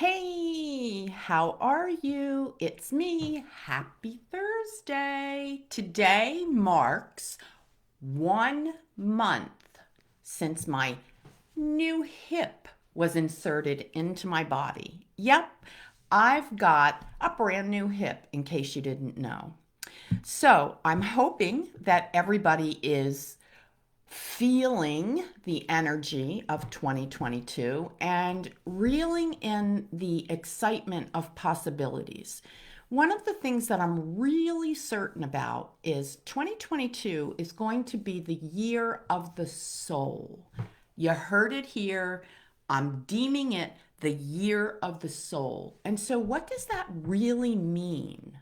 Hey, how are you? It's me. Happy Thursday. Today marks 1 month since my new hip was inserted into my body. Yep, I've got a brand new hip, in case you didn't know. So I'm hoping that everybody is feeling the energy of 2022 and reeling in the excitement of possibilities. One of the things that I'm really certain about is 2022 is going to be the year of the soul. You heard it here. I'm deeming it the year of the soul. And so, what does that really mean?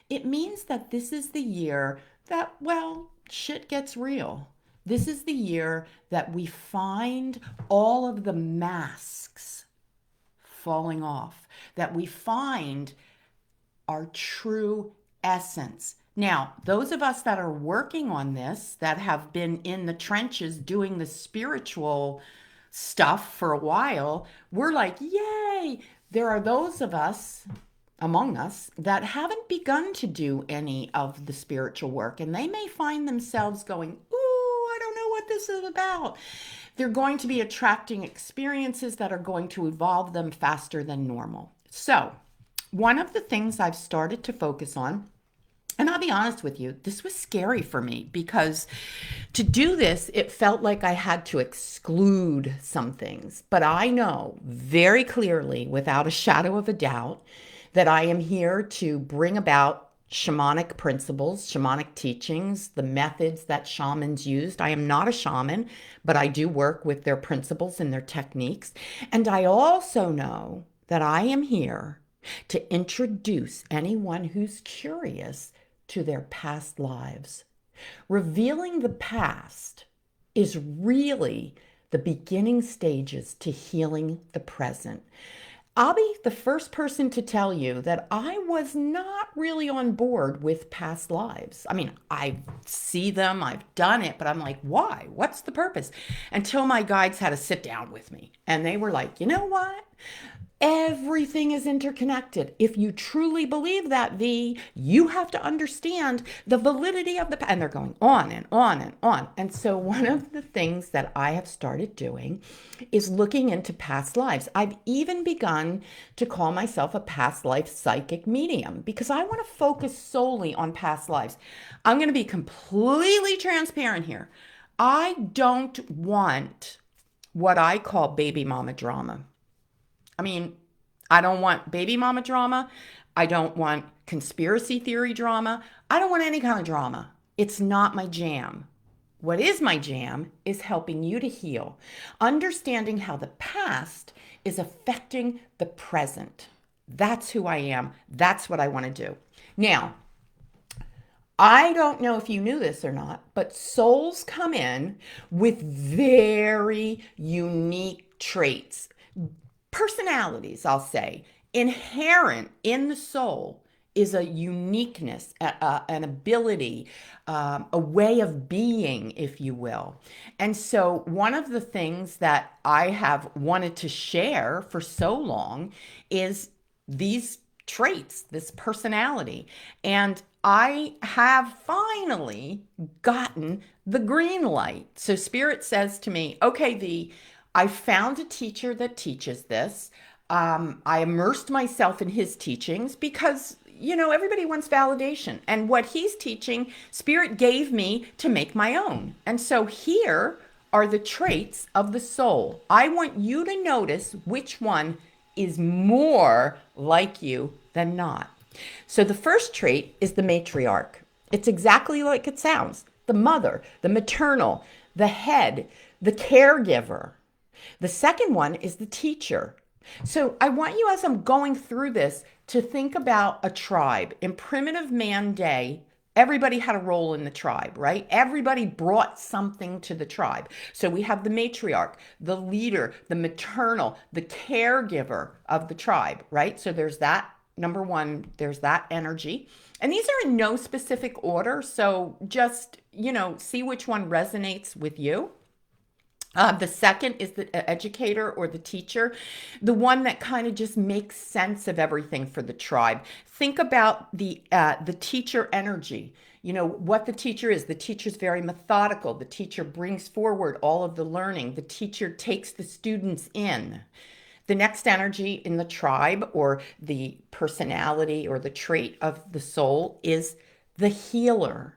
It means that this is the year that, well, shit gets real. This is the year that we find all of the masks falling off, that we find our true essence. Now, those of us that are working on this, that have been in the trenches doing the spiritual stuff for a while, we're like, yay! There are those of us among us that haven't begun to do any of the spiritual work, and they may find themselves going, ooh, I don't know what this is about. They're going to be attracting experiences that are going to evolve them faster than normal. So, one of the things I've started to focus on, and I'll be honest with you, this was scary for me because to do this, it felt like I had to exclude some things. But I know very clearly, without a shadow of a doubt, that I am here to bring about shamanic principles, shamanic teachings, the methods that shamans used. I am not a shaman, but I do work with their principles and their techniques. And I also know that I am here to introduce anyone who's curious to their past lives. Revealing the past is really the beginning stages to healing the present. I'll be the first person to tell you that I was not really on board with past lives. I mean, I see them, I've done it, but I'm like, why? What's the purpose? Until my guides had to sit down with me and they were like, you know what? Everything is interconnected. If you truly believe that, V, you have to understand the validity of the, and they're going on and on and on. And so one of the things that I have started doing is looking into past lives. I've even begun to call myself a past life psychic medium because I want to focus solely on past lives. I'm going to be completely transparent here. I don't want what I call baby mama drama. I mean, I don't want baby mama drama. I don't want conspiracy theory drama. I don't want any kind of drama. It's not my jam. What is my jam is helping you to heal, understanding how the past is affecting the present. That's who I am. That's what I want to do. Now, I don't know if you knew this or not, but souls come in with very unique traits, personalities, I'll say. Inherent in the soul is a uniqueness, an ability, a way of being, if you will. And so, one of the things that I have wanted to share for so long is these traits, this personality. And I have finally gotten the green light. So, Spirit says to me, okay, V, I found a teacher that teaches this. I immersed myself in his teachings because, everybody wants validation. And what he's teaching, Spirit gave me to make my own. And so here are the traits of the soul. I want you to notice which one is more like you than not. So the first trait is the matriarch. It's exactly like it sounds: the mother, the maternal, the head, the caregiver. The second one is the teacher. So I want you, as I'm going through this, to think about a tribe. In primitive man day, everybody had a role in the tribe, right? Everybody brought something to the tribe. So we have the matriarch, the leader, the maternal, the caregiver of the tribe, right? So there's that. Number one, there's that energy. And these are in no specific order. So just, see which one resonates with you. The second is the educator or the teacher, the one that kind of just makes sense of everything for the tribe. Think about the teacher energy. You know what the teacher is. The teacher is very methodical. The teacher brings forward all of the learning. The teacher takes the students in. The next energy in the tribe or the personality or the trait of the soul is the healer.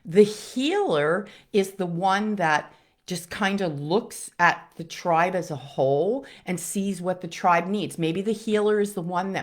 The healer is the one that just kind of looks at the tribe as a whole and sees what the tribe needs. Maybe the healer is the one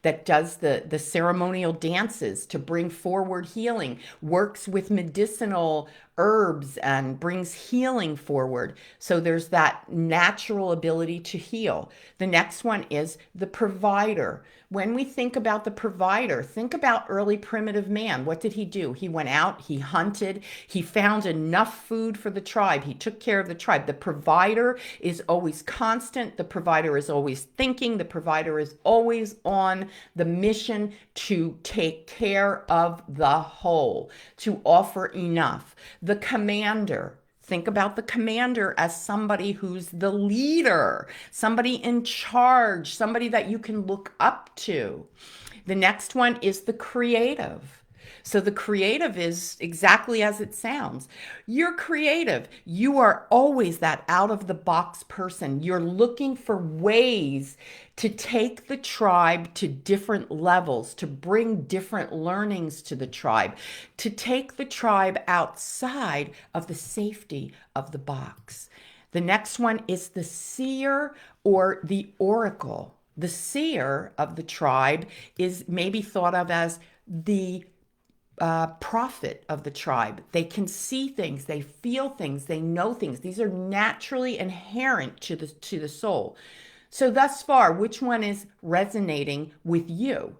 that does the ceremonial dances to bring forward healing, works with medicinal herbs and brings healing forward. So there's that natural ability to heal. The next one is the provider. When we think about the provider, think about early primitive man. What did he do? He went out, he hunted, he found enough food for the tribe, he took care of the tribe. The provider is always constant, the provider is always thinking, the provider is always on the mission to take care of the whole, to offer enough. The commander. Think about the commander as somebody who's the leader, somebody in charge, somebody that you can look up to. The next one is the creative. So the creative is exactly as it sounds. You're creative. You are always that out of the box person. You're looking for ways to take the tribe to different levels, to bring different learnings to the tribe, to take the tribe outside of the safety of the box. The next one is the seer or the oracle. The seer of the tribe is maybe thought of as the prophet of the tribe. They can see things, they feel things, they know things. These are naturally inherent to the soul. So thus far, which one is resonating with you?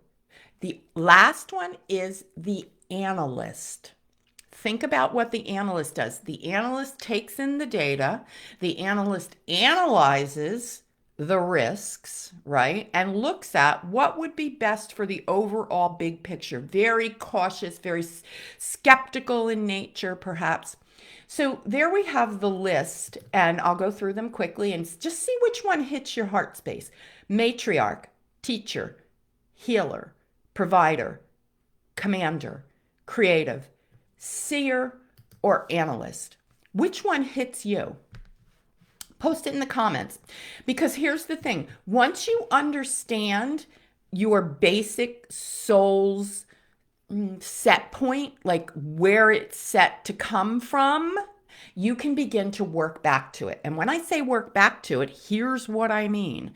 The last one is the analyst. Think about what the analyst does. The analyst takes in the data, the analyst analyzes the risks, right? And looks at what would be best for the overall big picture. Very cautious, very skeptical in nature, perhaps. So there we have the list, and I'll go through them quickly and just see which one hits your heart space. Matriarch, teacher, healer, provider, commander, creative, seer, or analyst. Which one hits you? Post it in the comments. Because here's the thing. Once you understand your basic soul's set point, like where it's set to come from, you can begin to work back to it. And when I say work back to it, here's what I mean.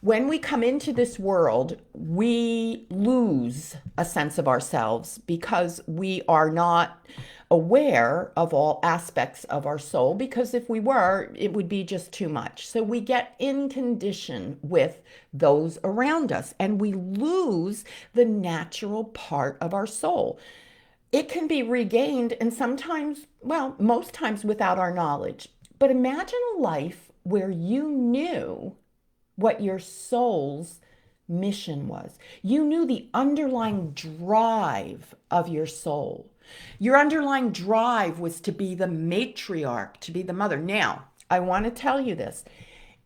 When we come into this world, we lose a sense of ourselves because we are not aware of all aspects of our soul, because if we were, it would be just too much. So we get in condition with those around us and we lose the natural part of our soul. It can be regained, and sometimes, well, most times without our knowledge. But imagine a life where you knew what your soul's mission was. You knew the underlying drive of your soul. Your underlying drive was to be the matriarch, to be the mother. Now, I want to tell you this.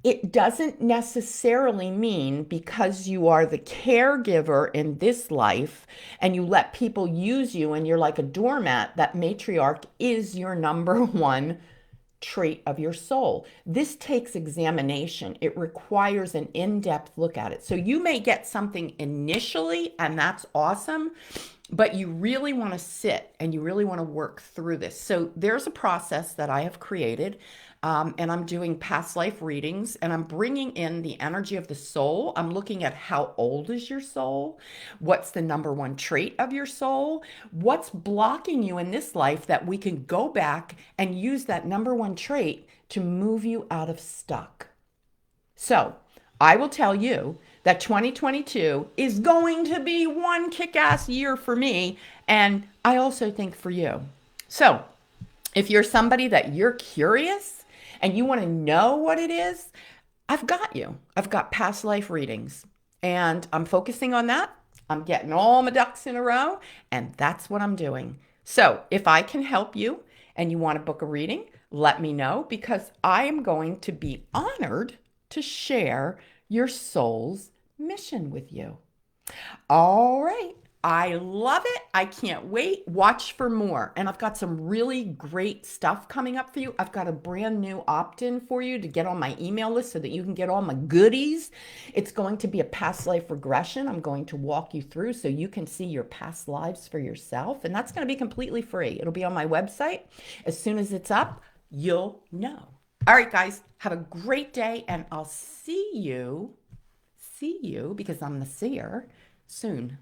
It doesn't necessarily mean because you are the caregiver in this life and you let people use you and you're like a doormat, that matriarch is your number one trait of your soul. This takes examination. It requires an in-depth look at it. So you may get something initially, and that's awesome, but you really want to sit and you really want to work through this. So there's a process that I have created, and I'm doing past life readings, and I'm bringing in the energy of the soul. I'm looking at how old is your soul? What's the number one trait of your soul? What's blocking you in this life that we can go back and use that number one trait to move you out of stuck? So I will tell you that 2022 is going to be one kick-ass year for me, and I also think for you. So if you're somebody that you're curious and you want to know what it is, I've got you. I've got past life readings, and I'm focusing on that. I'm getting all my ducks in a row, and that's what I'm doing. So if I can help you and you want to book a reading, let me know because I am going to be honored to share your soul's mission with you. All right. I love it. I can't wait. Watch for more. And I've got some really great stuff coming up for you. I've got a brand new opt-in for you to get on my email list so that you can get all my goodies. It's going to be a past life regression. I'm going to walk you through so you can see your past lives for yourself. And that's going to be completely free. It'll be on my website. As soon as it's up, you'll know. All right, guys, have a great day, and I'll see you because I'm the seer soon.